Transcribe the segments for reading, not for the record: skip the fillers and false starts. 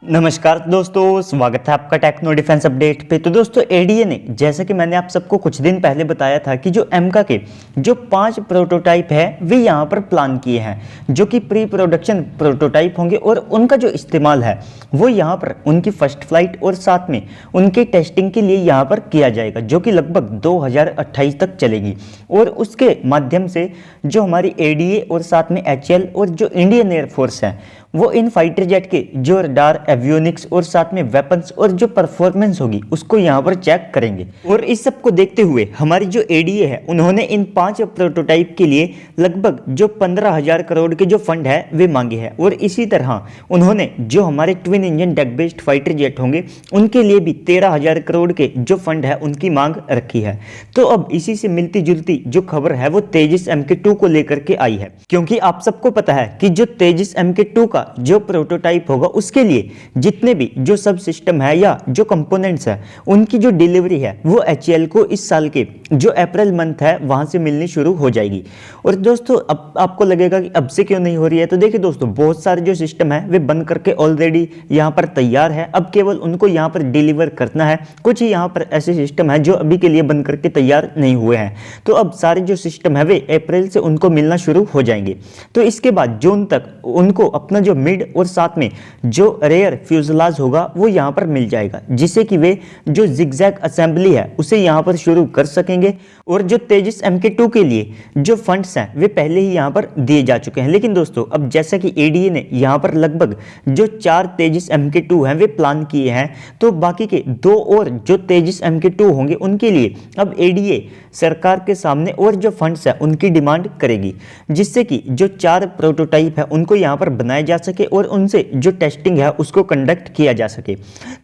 नमस्कार दोस्तों, स्वागत है आपका टेक्नो डिफेंस अपडेट पे। तो दोस्तों एडीए ने, जैसा कि मैंने आप सबको कुछ दिन पहले बताया था कि जो एमका के जो 5 प्रोटोटाइप है वे यहाँ पर प्लान किए हैं, जो कि प्री प्रोडक्शन प्रोटोटाइप होंगे और उनका जो इस्तेमाल है वो यहाँ पर उनकी फर्स्ट फ्लाइट और साथ में उनकी टेस्टिंग के लिए यहाँ पर किया जाएगा, जो कि लगभग 2028 तक चलेगी। और उसके माध्यम से जो हमारी एडीए और साथ में एचएएल और जो इंडियन एयरफोर्स है वो इन फाइटर जेट के जो रडार, एवियोनिक्स और साथ में वेपन्स और जो परफॉर्मेंस होगी उसको यहाँ पर चेक करेंगे। और इस सब को देखते हुए हमारी जो एडीए है उन्होंने इन 5 प्रोटोटाइप के लिए लगभग जो 15,000 करोड़ के जो फंड है वे मांगे हैं। और इसी तरह उन्होंने जो हमारे twin engine deck based fighter jet होंगे उनके लिए भी 13,000 करोड़ के जो फंड है उनकी मांग रखी है। तो अब इसी से मिलती जुलती जो खबर है वो तेजस MK2 को लेकर के आई है, क्योंकि आप सबको पता है कि जो तेजस MK2 का जो प्रोटोटाइप होगा उसके लिए जितने भी जो सब सिस्टम है या जो कंपोनेंट्स है उनकी जो डिलीवरी है वो एचएएल को इस साल के जो अप्रैल मंथ है वहां से मिलनी शुरू हो जाएगी। और दोस्तों अब आपको लगेगा कि अब से क्यों नहीं हो रही है, तो देखिए दोस्तों बहुत सारे जो सिस्टम है वे बन करके ऑलरेडी यहाँ पर तैयार है, अब केवल उनको यहाँ पर डिलीवर करना है। कुछ ही यहाँ पर ऐसे सिस्टम है जो अभी के लिए बन करके तैयार नहीं हुए हैं, तो अब सारे जो सिस्टम है वे अप्रैल से उनको मिलना शुरू हो जाएंगे। तो इसके बाद जून तक उनको अपना जो मिड और साथ में जो रेयर फ्यूजलाज होगा वो यहाँ पर मिल जाएगा, जिससे कि वे जो जिगजैग असेंबली है उसे यहाँ पर शुरू कर सकेंगे। और जो तेजस MK2 के लिए जो फंड्स हैं वे पहले ही यहाँ पर दिए जा चुके हैं। लेकिन दोस्तों अब जैसा कि एडीए ने यहाँ पर लगभग जो 4 तेजस MK2 हैं वे प्लान किए हैं, तो बाकी के 2 और जो तेजस MK2 होंगे उनके लिए अब एडीए सरकार के सामने और जो फंड्स है उनकी डिमांड करेगी, जिससे कि जो 4 प्रोटोटाइप है उनको यहाँ पर बनाया जा सके और उनसे जो टेस्टिंग है उसको कंडक्ट किया जा सके।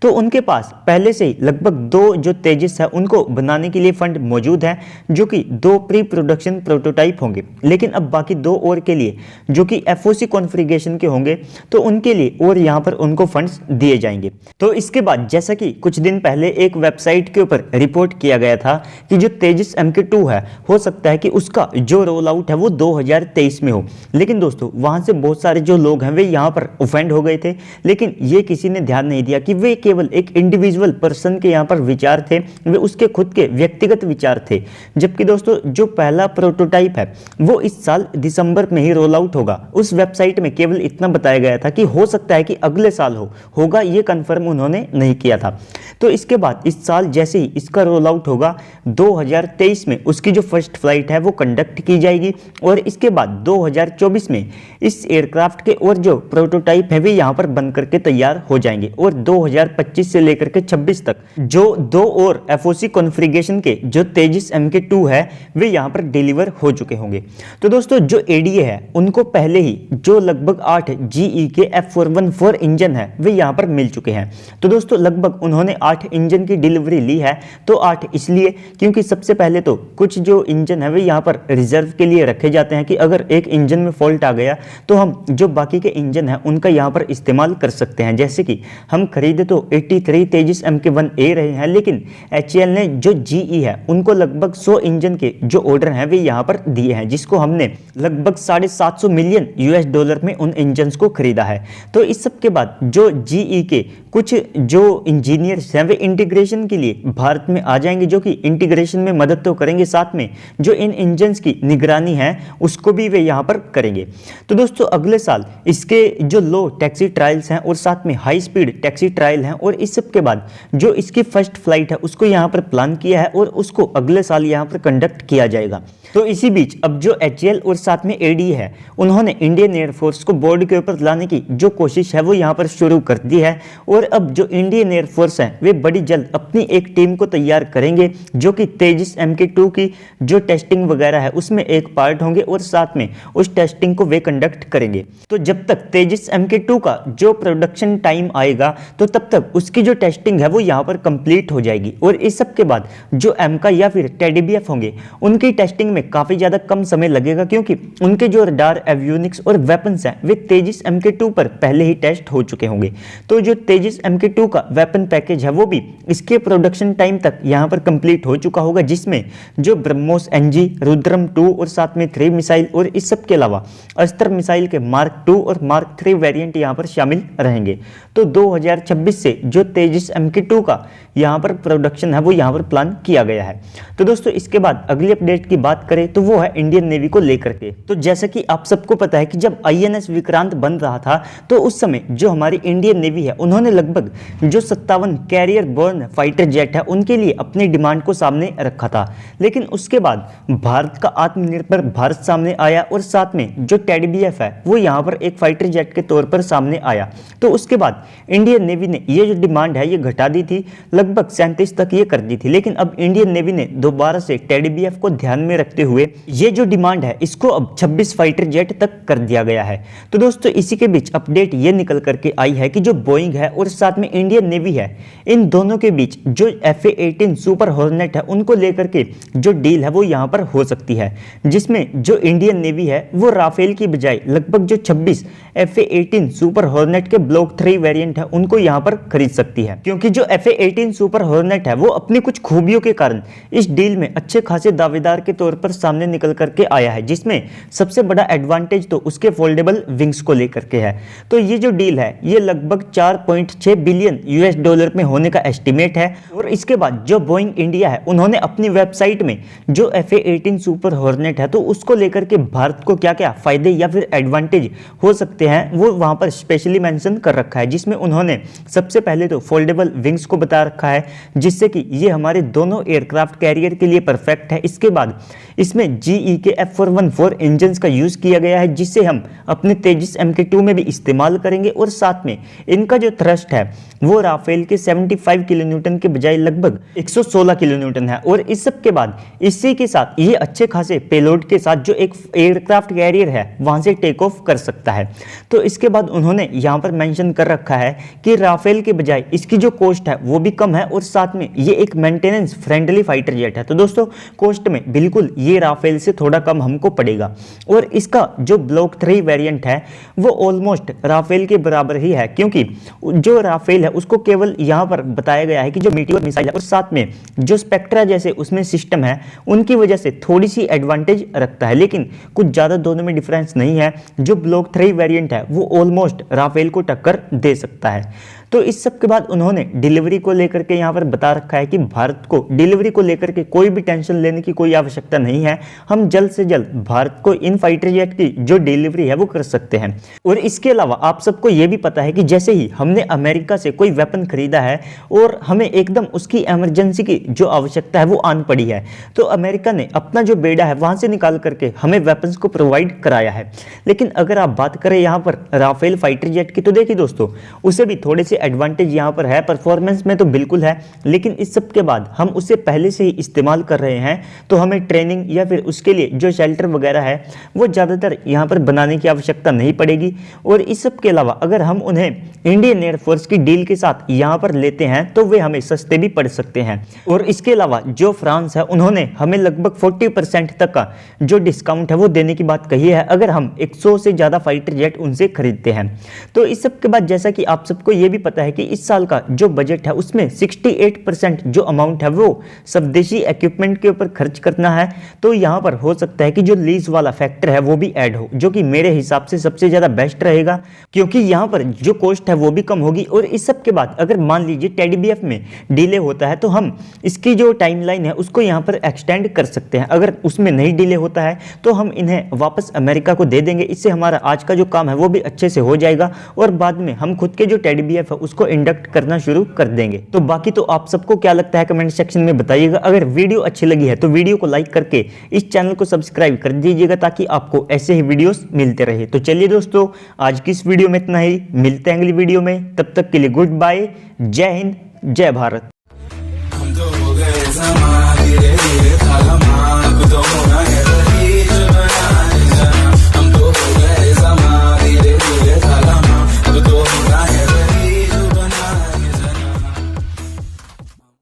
तो उनके पास पहले से ही लगभग 2 जो तेजस है उनको बनाने के लिए फंड मौजूद है, जो कि 2 प्री प्रोडक्शन प्रोटोटाइप होंगे। लेकिन अब बाकी 2 और के लिए जो कि FOC कॉन्फ़िगरेशन के होंगे तो उनके लिए और यहाँ पर उनको फंड्स दिए जाएंगे। तो इसके बाद जैसा कि कुछ दिन पहले एक वेबसाइट के ऊपर रिपोर्ट किया गया था कि जो तेजस MK2 है हो सकता है कि उसका जो रोल आउट है वो 2023 में हो। लेकिन दोस्तों वहां से बहुत सारे जो लोग हैं वे यहाँ पर ऑफेंड हो गए थे, लेकिन ये किसी ने ध्यान नहीं दिया कि वे केवल एक इंडिविजुअल पर्सन के यहाँ पर विचार थे, वे उसके खुद के व्यक्तिगत विचार थे। जबकि दोस्तों जो पहला प्रोटोटाइप है वो इस साल दिसंबर में ही रोल आउट होगा। उस वेबसाइट में केवल इतना बताया गया था कि हो सकता है कि अगले साल होगा, ये कंफर्म उन्होंने नहीं किया था। तो इसके बाद इस साल जैसे ही इसका रोल आउट होगा 2023 में उसकी जो फर्स्ट फ्लाइट है वो कंडक्ट की जाएगी और इसके बाद 2024 में इस एयरक्राफ्ट के और जो प्रोटोटाइप है वे यहाँ पर बन करके तैयार हो जाएंगे और 2025 से लेकर के 26 तक जो 2 और FOC कॉन्फ़िगरेशन के जो तेजस MK2 है वे यहाँ पर डिलीवर हो चुके होंगे। तो दोस्तों जो एडीए है उनको पहले ही जो लगभग 8 GE के F414 इंजन है वे यहाँ पर मिल चुके हैं। तो दोस्तों लगभग उन्होंने 8 इंजन की डिलीवरी ली है। तो 8 इसलिए क्योंकि सबसे पहले तो कुछ जो इंजन है वे यहाँ पर रिजर्व के लिए रखे जाते हैं कि अगर एक इंजन में फॉल्ट आ गया तो हम जो बाकी के इंजन है उनका यहाँ पर इस्तेमाल कर सकते हैं। जैसे कि हम खरीदे तो 83 तेजस MK1A रहे हैं, लेकिन एचएएल ने जो GE है उनको लगभग 100 इंजन के जो ऑर्डर हैं वे यहाँ पर दिए हैं, जिसको हमने लगभग $750 मिलियन US में उन इंजन को खरीदा है। तो इस सब के बाद जो GE के कुछ जो इंजीनियर्स हैं वे इंटीग्रेशन के लिए भारत में आ जाएंगे, जो कि इंटीग्रेशन में मदद तो करेंगे, साथ में जो इन इंजन्स की निगरानी है उसको भी वे यहाँ पर करेंगे। तो दोस्तों अगले साल इसके जो लो टैक्सी ट्रायल्स हैं और साथ में हाई स्पीड टैक्सी ट्रायल हैं और इस सब के बाद जो इसकी फर्स्ट फ्लाइट है उसको यहाँ पर प्लान किया है और उसको अगले साल यहाँ पर कंडक्ट किया जाएगा। तो इसी बीच अब जो एचएएल और साथ में एडीए है उन्होंने इंडियन एयरफोर्स को बोर्ड के ऊपर लाने की जो कोशिश है वो यहाँ पर शुरू कर दी है और अब जो इंडियन एयरफोर्स है वे बड़ी जल्द अपनी एक टीम को तैयार करेंगे, जो कि तेजस MK2 की जो टेस्टिंग वगैरह है उसमें एक पार्ट होंगे और साथ में उस टेस्टिंग को वे कंडक्ट करेंगे। तो जब तक तेजस MK2 का जो प्रोडक्शन टाइम आएगा तो तब तक उसकी जो टेस्टिंग है वो यहाँ पर कंप्लीट हो जाएगी और इस सब के बाद जो एमका या फिर टेडीबीएफ होंगे उनकी टेस्टिंग में काफ़ी ज़्यादा कम समय लगेगा, क्योंकि उनके जो रडार, एवियोनिक्स और वेपन्स हैं वे तेजिस MK2 पर पहले ही टेस्ट हो चुके होंगे। तो जो तेजिस MK2 का वेपन पैकेज है वो भी इसके प्रोडक्शन टाइम तक यहाँ पर कंप्लीट हो चुका होगा, जिसमें जो ब्रह्मोस NG, रुद्रम 2 और साथ में 3 मिसाइल और इस सब के अलावा अस्त्र मिसाइल के मार्क 2 और मार्क 3 वेरिएंट यहाँ पर शामिल रहेंगे। तो 2026 से जो तेजिस MK2 का यहाँ पर प्रोडक्शन है वो यहाँ पर प्लान किया गया है। तो दोस्तों इसके बाद अगली अपडेट की बात करें तो वो है इंडियन नेवी को लेकर के। तो जैसा कि आप सबको पता है कि जब INS विक्रांत बन रहा था तो उस समय जो हमारी इंडियन नेवी है उन्होंने लगभग जो 57 कैरियर बोर्न फाइटर जेट है उनके लिए अपनी डिमांड को सामने रखा था। लेकिन उसके बाद भारत का आत्मनिर्भर भारत सामने आया और साथ में जो टेडी BF है वो यहाँ पर एक फाइटर जेट के तौर पर सामने आया। तो उसके बाद इंडियन नेवी ने ये जो डिमांड है ये घटा दी थी, लगभग 37 तक ये कर दी थी। लेकिन अब इंडियन नेवी ने दोबारा से टेडी BF को ध्यान में रखते हुए ये जो डिमांड है इसको अब 26 फाइटर जेट तक कर दिया गया है। तो दोस्तों इसी के बीच अपडेट ये निकल करके आई है कि जो बोइंग है और साथ में इंडियन नेवी है, इन दोनों के बीच जो FA-18 सुपर हॉर्नेट है उनको लेकर के जो डील है वो यहाँ पर हो सकती है, जिसमें जो इंडियन नेवी है वो राफेल की बजाय लगभग जो 26 FA-18 सुपर हॉर्नेट के ब्लॉक 3 वेरिएंट है उनको यहाँ पर खरीद सकती है। क्योंकि जो FA-18 सुपर हॉर्नेट है वो अपनी कुछ खूबियों के कारण इस डील में अच्छे खासे दावेदार के तौर पर सामने निकल करके आया है, जिसमें सबसे बड़ा एडवांटेज तो उसके फोल्डेबल विंग्स को लेकर के है। तो ये जो डील है ये लगभग 4.6 बिलियन US$ में होने का एस्टिमेट है। और इसके बाद जो बोइंग इंडिया है उन्होंने अपनी वेबसाइट में जो FA-18 सुपर हॉर्नेट है तो उसको लेकर के भारत को क्या क्या फायदे या फिर एडवांटेज हो सकते हैं वो वहां पर स्पेशली मेंशन कर रखा है, जिसमें उन्होंने सबसे पहले तो फोल्डेबल विंग्स को बता रखा है, जिससे कि ये हमारे दोनों एयरक्राफ्ट कैरियर के लिए परफेक्ट है। इसके बाद इसमें GE के F414 इंजन का यूज किया गया है, जिससे हम अपने तेजिस MK2 में भी इस्तेमाल करेंगे। और साथ में इनका जो थ्रस्ट है वो राफेल के 75 किलोन्यूटन के बजाय लगभग 116 किलोन्यूटन है। और इस सब के बाद इसी के साथ ये अच्छे खासे पेलोड के साथ जो एक एयरक्राफ्ट कैरियर है वहां से टेक ऑफ कर सकता है। तो इसके बाद उन्होंने यहाँ पर मेंशन कर रखा है कि राफेल के बजाय इसकी जो कॉस्ट है वो भी कम है और साथ में ये एक मेंटेनेंस फ्रेंडली फाइटर जेट है। तो दोस्तों कॉस्ट में बिल्कुल ये राफेल से थोड़ा कम हमको पड़ेगा। और इसका जो ब्लॉक 3 वेरिएंट है वो ऑलमोस्ट राफेल के बराबर ही है, क्योंकि जो राफेल है उसको केवल यहाँ पर बताया गया है कि जो मीटियोर मिसाइल है और साथ में जो स्पेक्ट्रा जैसे उसमें सिस्टम है उनकी वजह से थोड़ी सी एडवांटेज रखता है, लेकिन कुछ ज़्यादा दोनों में डिफरेंस नहीं है। जो ब्लॉक 3 वेरिएंट है वो ऑलमोस्ट राफेल को टक्कर दे सकता है। तो इस सब के बाद उन्होंने डिलीवरी को लेकर के यहाँ पर बता रखा है कि भारत को डिलीवरी को लेकर के कोई भी टेंशन लेने की कोई आवश्यकता नहीं है, हम जल्द से जल्द भारत को इन फाइटर जेट की जो डिलीवरी है वो कर सकते हैं। और इसके अलावा आप सबको ये भी पता है कि जैसे ही हमने अमेरिका से कोई वेपन खरीदा है और हमें एकदम उसकी इमरजेंसी की जो आवश्यकता है वो आन पड़ी है, तो अमेरिका ने अपना जो बेड़ा है वहां से निकाल करके हमें वेपन्स को प्रोवाइड कराया है। लेकिन अगर आप बात करें यहाँ पर राफेल फाइटर जेट की, तो देखिए दोस्तों उसे भी थोड़े से एडवांटेज यहाँ पर है, परफॉर्मेंस में तो बिल्कुल है, लेकिन इस सब के बाद हम उसे पहले से ही इस्तेमाल कर रहे हैं तो हमें ट्रेनिंग या फिर उसके लिए जो शेल्टर वगैरह है वो ज़्यादातर यहाँ पर बनाने की आवश्यकता नहीं पड़ेगी। और इस सब के अलावा अगर हम उन्हें इंडियन एयरफोर्स की डील के साथ यहाँ पर लेते हैं तो वे हमें सस्ते भी पड़ सकते हैं। और इसके अलावा जो फ्रांस है उन्होंने हमें लगभग 40% तक का जो डिस्काउंट है वो देने की बात कही है अगर हम 100 से ज़्यादा फाइटर जेट उनसे खरीदते हैं। तो इस सब के बाद जैसा कि आप सबको ये भी पता है कि इस साल का जो बजट है उसमें 68% जो अमाउंट है वो स्वदेशी इक्विपमेंट के ऊपर खर्च करना है। तो यहाँ पर हो सकता है कि जो लीज वाला फैक्टर है वो भी ऐड हो, जो कि मेरे हिसाब से सबसे ज़्यादा बेस्ट रहेगा, क्योंकि यहाँ पर जो कॉस्ट है वो भी कम होगी। और इस सब के बाद अगर मान लीजिए टेडी BF में डिले होता है तो हम इसकी जो टाइमलाइन है उसको यहाँ पर एक्सटेंड कर सकते हैं। अगर उसमें नहीं डिले होता है तो हम इन्हें वापस अमेरिका को दे देंगे, इससे हमारा आज का जो काम है वो भी अच्छे से हो जाएगा और बाद में हम खुद के जो टेडी BF है उसको इंडक्ट करना शुरू कर देंगे। तो बाकी तो आप सबको क्या लगता है कमेंट सेक्शन में बताइएगा। अगर वीडियो अच्छी लगी है तो वीडियो को लाइक करके इस चैनल को सब्सक्राइब कर दीजिएगा ताकि आपको ऐसे ही वीडियोस मिलते रहे। तो चलिए दोस्तों आज की इस वीडियो में इतना ही, मिलते हैं अगली वीडियो में, तब तक के लिए गुड बाय, जय हिंद, जय भारत।